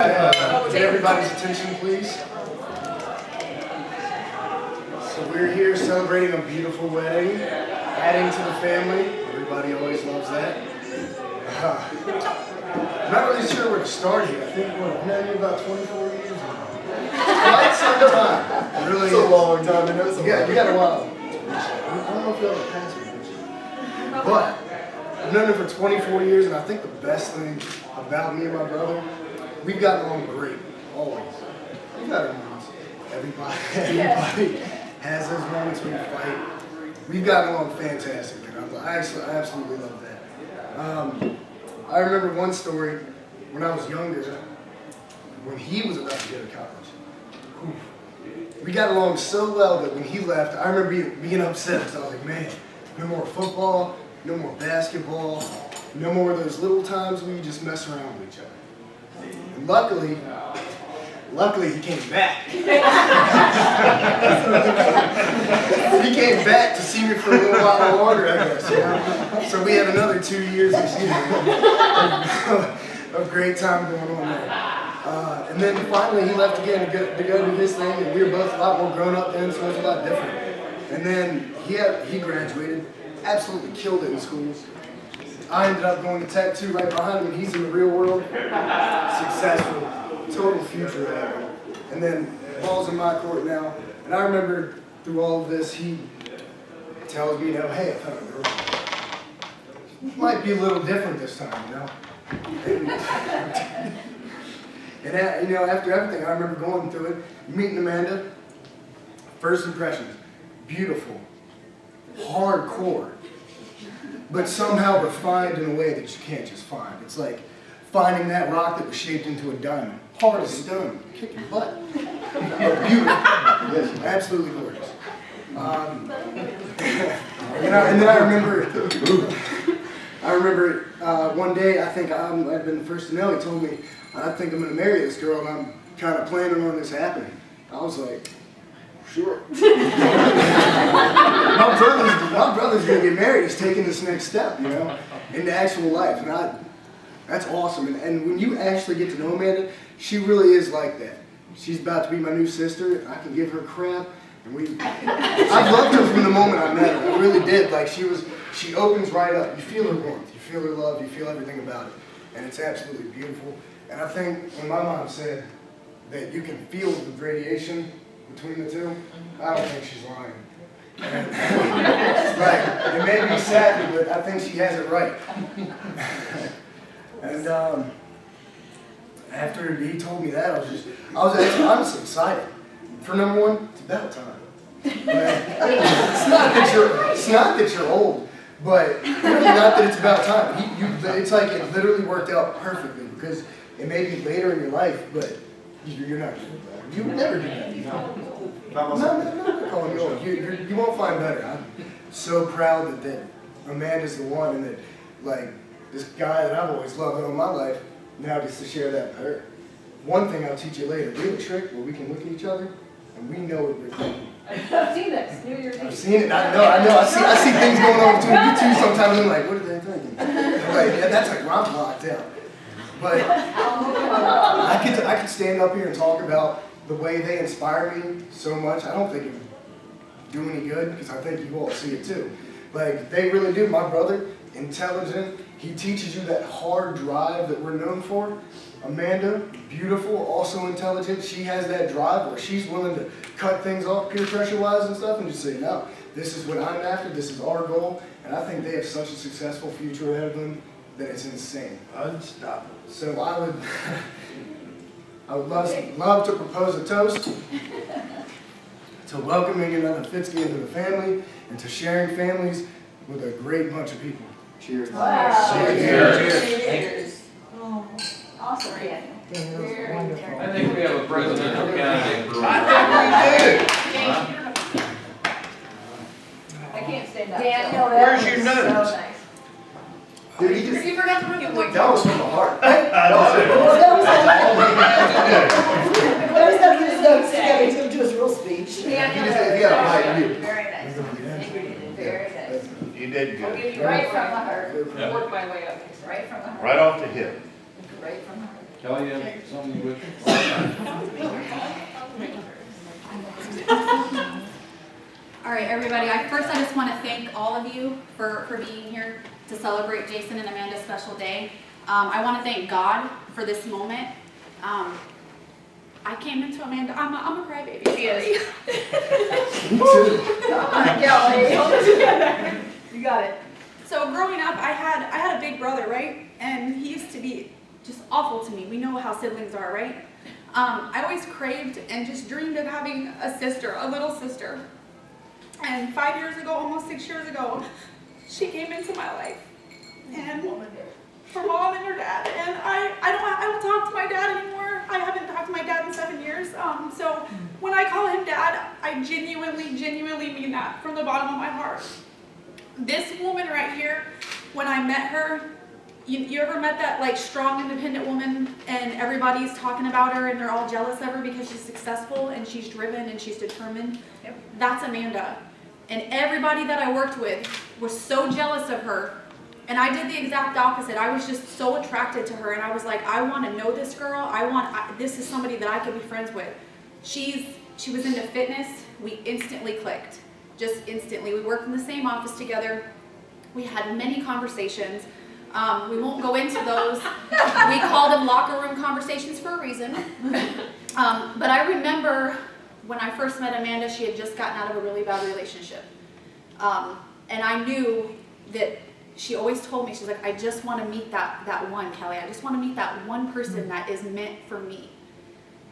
Get everybody's attention, please. So we're here celebrating a beautiful wedding, adding to the family. Everybody always loves that. I'm not really sure where to start here. I think we've known you about 24 years now. Quite some time. Really, it's a long time. I know it's you got a while. I don't know if you have a password. But I've known her for 24 years, and I think the best thing about me and my brother, we've gotten along great, always. We've got our moments. Everybody has those moments when you fight. We've gotten along fantastic, and I absolutely love that. I remember one story when I was younger, when he was about to go to college. We got along so well that when he left, I remember being upset because I was like, man, no more football, no more basketball, no more of those little times where you just mess around with each other. And luckily he came back. He came back to see me for a little while longer, I guess. You know? So we had another 2 years of great time going on there. And then finally he left again to go do his thing, and we were both a lot more grown up then, so it was a lot different. And then he graduated, absolutely killed it in school. I ended up going to Tech 2 right behind him, and he's in the real world, successful, total future ahead of him. And then ball's in my court now, and I remember through all of this, he tells me, hey, I found a girl. Might be a little different this time, you know. And after everything, I remember going through it, meeting Amanda, first impressions, beautiful, hardcore, but somehow refined in a way that you can't just find. It's like finding that rock that was shaped into a diamond, hard as stone, kicking butt, but beautiful, yes, absolutely gorgeous. And then I remember one day, I think I'd been the first to know, he told me, I think I'm going to marry this girl, and I'm kind of planning on this happening. I was like, sure. my brother's going to get married. He's taking this next step, you know, into actual life. And that's awesome. And when you actually get to know Amanda, she really is like that. She's about to be my new sister. I can give her crap. And I loved her from the moment I met her. I really did. Like, she opens right up. You feel her warmth. You feel her love. You feel everything about it. And it's absolutely beautiful. And I think when my mom said that you can feel the radiation between the two, I don't think she's lying. Right. It may be sad, but I think she has it right. And after he told me that, I was excited. For number one, it's about time. It's not that you're old, but really not that it's about time. It's like it literally worked out perfectly, because it may be later in your life, but you're not. You would never do that. No, I'm not calling you old. You won't find better. I'm so proud that Amanda's the one, and that, like, this guy that I've always loved all my life now gets to share that with her. One thing I'll teach you later. We have a trick where we can look at each other and we know what we're thinking. I've seen this. I've seen it. I know. I see things going on between you two sometimes. I'm like, what are they thinking? I'm like, yeah, that's like where I'm blocked out. But I could stand up here and talk about the way they inspire me so much. I don't think it would do any good, because I think you all see it too. Like, they really do. My brother, intelligent. He teaches you that hard drive that we're known for. Amanda, beautiful, also intelligent. She has that drive where she's willing to cut things off peer pressure wise and stuff and just say, no, this is what I'm after, this is our goal. And I think they have such a successful future ahead of them that it's insane. Unstoppable. So I would love to propose a toast to welcoming another Fitzky into the family and to sharing families with a great bunch of people. Cheers. Wow. Cheers. Cheers. Oh, awesome. I think we have a presidential candidate for I think I can't stand up. Daniel, Where's your that nose? was so nice. Dude, he just, You forgot to bring your that was from the heart. I don't There was no use notes together, he's gonna do his real speech. He just said, he had a right view. Very nice. Very nice. You did I'll good. give you right from the heart. Yeah. Work my way up. Right from the heart. Right off the hip. Right from the heart. Kelly, you have something with? All right, everybody. I just want to thank all of you for being here to celebrate Jason and Amanda's special day. I want to thank God for this moment. I came into Amanda. I'm a crybaby. She is. Me too. Come on, Kelly, hold it together. You got it. So growing up, I had a big brother, right? And he used to be just awful to me. We know how siblings are, right? I always craved and just dreamed of having a sister, a little sister. And 5 years ago, almost 6 years ago, she came into my life. And her mom and her dad. And I don't talk to my dad anymore. I haven't talked to my dad in 7 years. So when I call him dad, I genuinely mean that from the bottom of my heart. This woman right here, when I met her, you ever met that like strong, independent woman and everybody's talking about her and they're all jealous of her because she's successful and she's driven and she's determined? Yep. That's Amanda. And everybody that I worked with was so jealous of her. And I did the exact opposite. I was just so attracted to her and I was like, I want to know this girl. This is somebody that I could be friends with. She was into fitness. We instantly clicked. Just instantly. We worked in the same office together. We had many conversations. We won't go into those. We call them locker room conversations for a reason. But I remember when I first met Amanda, she had just gotten out of a really bad relationship. And I knew that she always told me, she's like, I just want to meet that one, Kelly. I just want to meet that one person that is meant for me.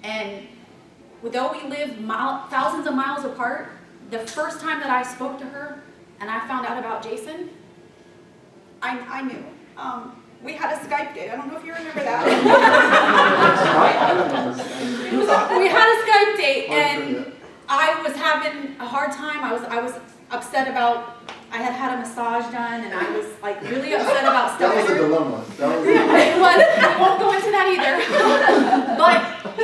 And though we live thousands of miles apart, the first time that I spoke to her and I found out about Jason, I knew. We had a Skype date. I don't know if you remember that. We had a Skype date, and I was having a hard time. I was upset about. I had a massage done, and I was like really upset about stuff. That was a dilemma. It was. I won't go into that either. But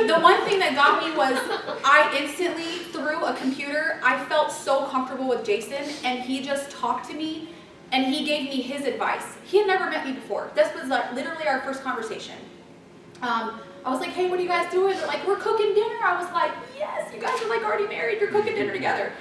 the one thing that got me was I instantly, through a computer, I felt so comfortable with Jason, and he just talked to me, and he gave me his advice. He had never met me before. This was like literally our first conversation. I was like, hey, what are you guys doing? They're like, we're cooking dinner. I was like, yes, you guys are like already married. You're cooking dinner together.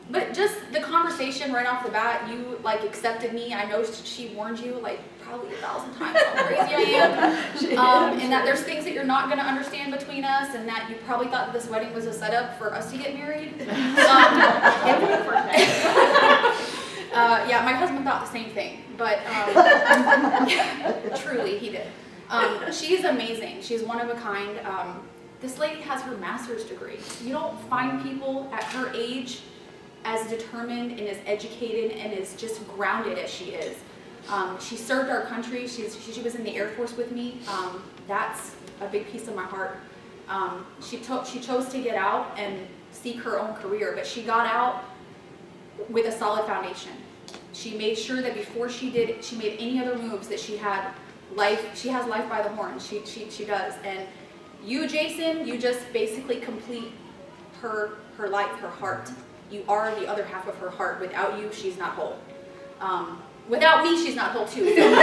But just the conversation right off the bat, you like accepted me. I know she warned you like probably 1,000 times how crazy I am. And that there's things that you're not going to understand between us, and that you probably thought that this wedding was a setup for us to get married. Yeah, my husband thought the same thing, but truly he did. She's amazing. She's one of a kind. This lady has her master's degree. You don't find people at her age as determined and as educated and as just grounded as she is. She served our country. She was in the Air Force with me. That's a big piece of my heart. She chose to get out and seek her own career, but she got out with a solid foundation. She made sure that before she made any other moves, that she has life by the horns. She does. And you, Jason, you just basically complete her life, her heart. You are the other half of her heart. Without you, she's not whole. Without me, she's not whole too. So, yeah,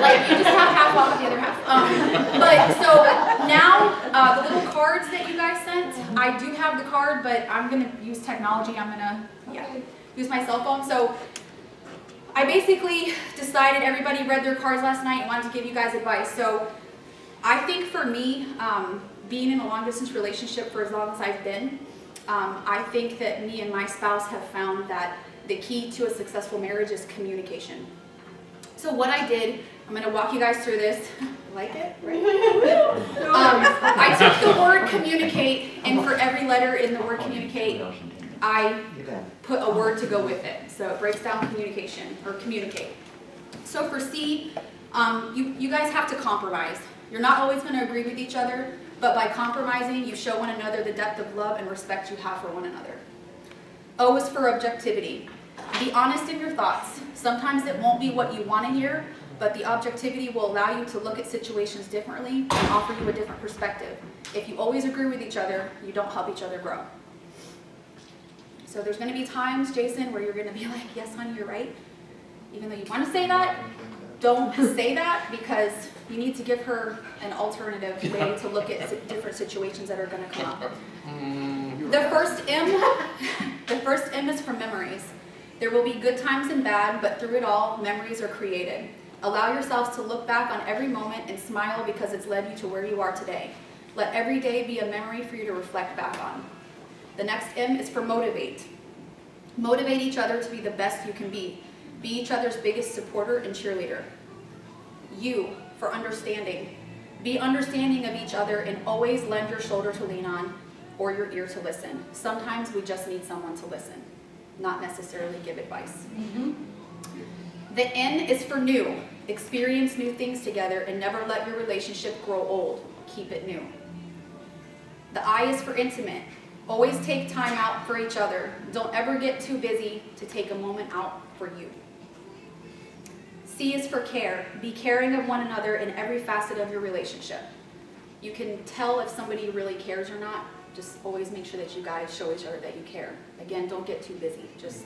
like you just have half off the other half. But so now, the little cards that you guys sent, I do have the card, but I'm gonna use technology. I'm gonna use my cell phone. So I basically decided, everybody read their cards last night and wanted to give you guys advice. So I think for me, being in a long distance relationship for as long as I've been, I think that me and my spouse have found that the key to a successful marriage is communication. So what I did, I'm going to walk you guys through this. Like it? Right? I took the word communicate, and for every letter in the word communicate, I put a word to go with it. So it breaks down communication, or communicate. So for C, you guys have to compromise. You're not always going to agree with each other, but by compromising, you show one another the depth of love and respect you have for one another. O is for objectivity. Be honest in your thoughts. Sometimes it won't be what you want to hear, but the objectivity will allow you to look at situations differently and offer you a different perspective. If you always agree with each other, you don't help each other grow. So there's going to be times, Jason, where you're going to be like, yes, honey, you're right, even though you want to say that. don't say that because you need to give her an alternative way to look at different situations that are going to come up. The first M is for memories. There will be good times and bad, but through it all, memories are created. Allow yourselves to look back on every moment and smile because it's led you to where you are today. Let every day be a memory for you to reflect back on. The next M is for motivate. Motivate each other to be the best you can be. Be each other's biggest supporter and cheerleader. U, for understanding. Be understanding of each other and always lend your shoulder to lean on or your ear to listen. Sometimes we just need someone to listen, not necessarily give advice. The N is for new. Experience new things together and never let your relationship grow old. Keep it new. The I is for intimate. Always take time out for each other. Don't ever get too busy to take a moment out for you. C is for care. Be caring of one another in every facet of your relationship. You can tell if somebody really cares or not. Just always make sure that you guys show each other that you care. Again, don't get too busy. Just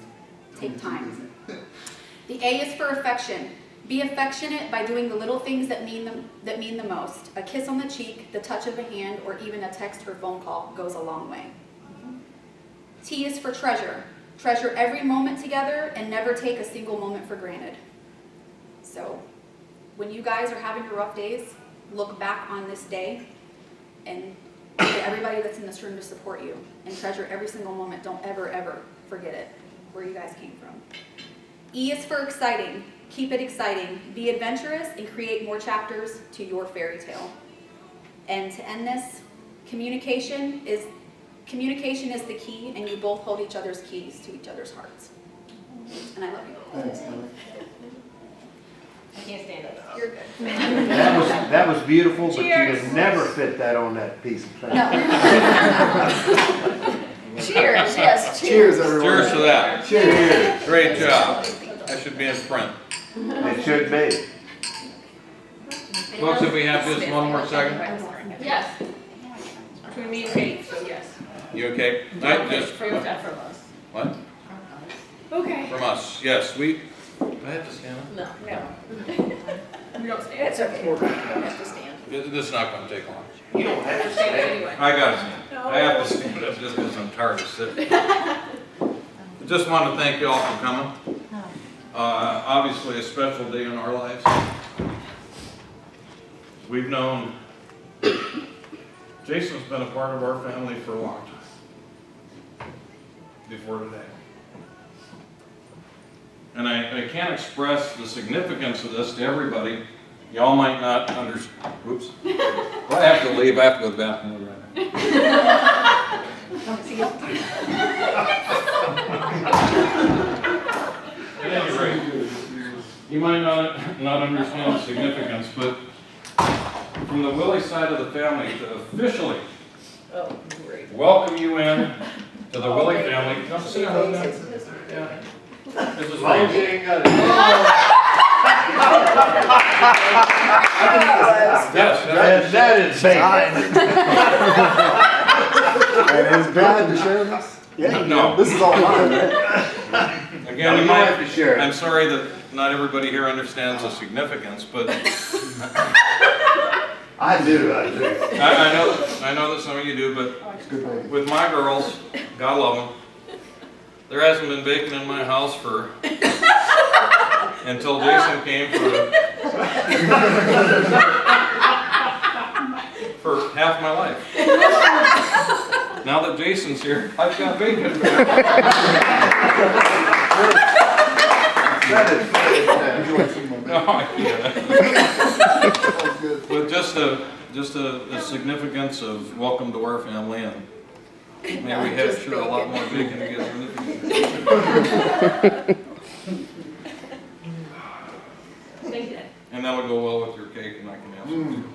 take time. The A is for affection. Be affectionate by doing the little things that mean the most. A kiss on the cheek, the touch of a hand, or even a text or phone call goes a long way. T is for treasure. Treasure every moment together and never take a single moment for granted. So when you guys are having your rough days, look back on this day and get everybody that's in this room to support you and treasure every single moment. Don't ever, ever forget it, where you guys came from. E is for exciting. Keep it exciting. Be adventurous and create more chapters to your fairy tale. And to end this, communication is the key, and you both hold each other's keys to each other's hearts. And I love you. Thanks, Kelly. I can't stand up. You're good. That was beautiful, but you Cheers. could never fit that on that piece of paper. No. Cheers, yes, Cheers, everyone. Cheers to that. Cheers. Great job. That should be in print. It should be. Folks, if we have just one more second. Yes. Between me and Kate, so yes. You okay? I just, From us. what? Okay. From us, yes, we, do I have to stand up? No. We don't stand. It's okay. You don't have to stand. This is not gonna take long. You don't have to Stand say anyway. I gotta stand. I have to stand up just because I'm tired of sitting. I just want to thank you all for coming. Obviously a special day in our lives. We've known, Jason's been a part of our family for a long time. Before today. And I can't express the significance of this to everybody. Y'all might not understand. Oops. Well, I have to leave. I have to go to the bathroom right now. At any rate, you might not understand the significance, but from the Willie side of the family to officially welcome you in to the Willie family. Come sit down. Yeah. This is Long as you Lynn. ain't got it. Yes, That is bacon. And is God to share this? Yeah. No. This is all mine, right? Again, No, you you might have to share it. I'm sorry that not everybody here understands the significance, but I do. I know that some of you do, but It's good baby. with my girls, God love them, there hasn't been bacon in my house until Jason came for half my life. Now that Jason's here, I've got bacon. That is Enjoy some more. No, I can't. That's good. But just the significance of welcome to our family, and may we have sure a lot more bacon together in the future. Thank you. And that would go well with your cake, and I can have some.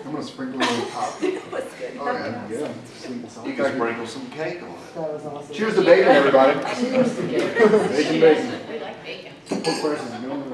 I'm gonna sprinkle it on top. What's good? Oh, yeah. Yeah. Sweet and salty. You can sprinkle some cake on it. That was awesome. Cheers to bacon, everybody. Cheers to bacon. Bacon, bacon. We like bacon. What questions? You want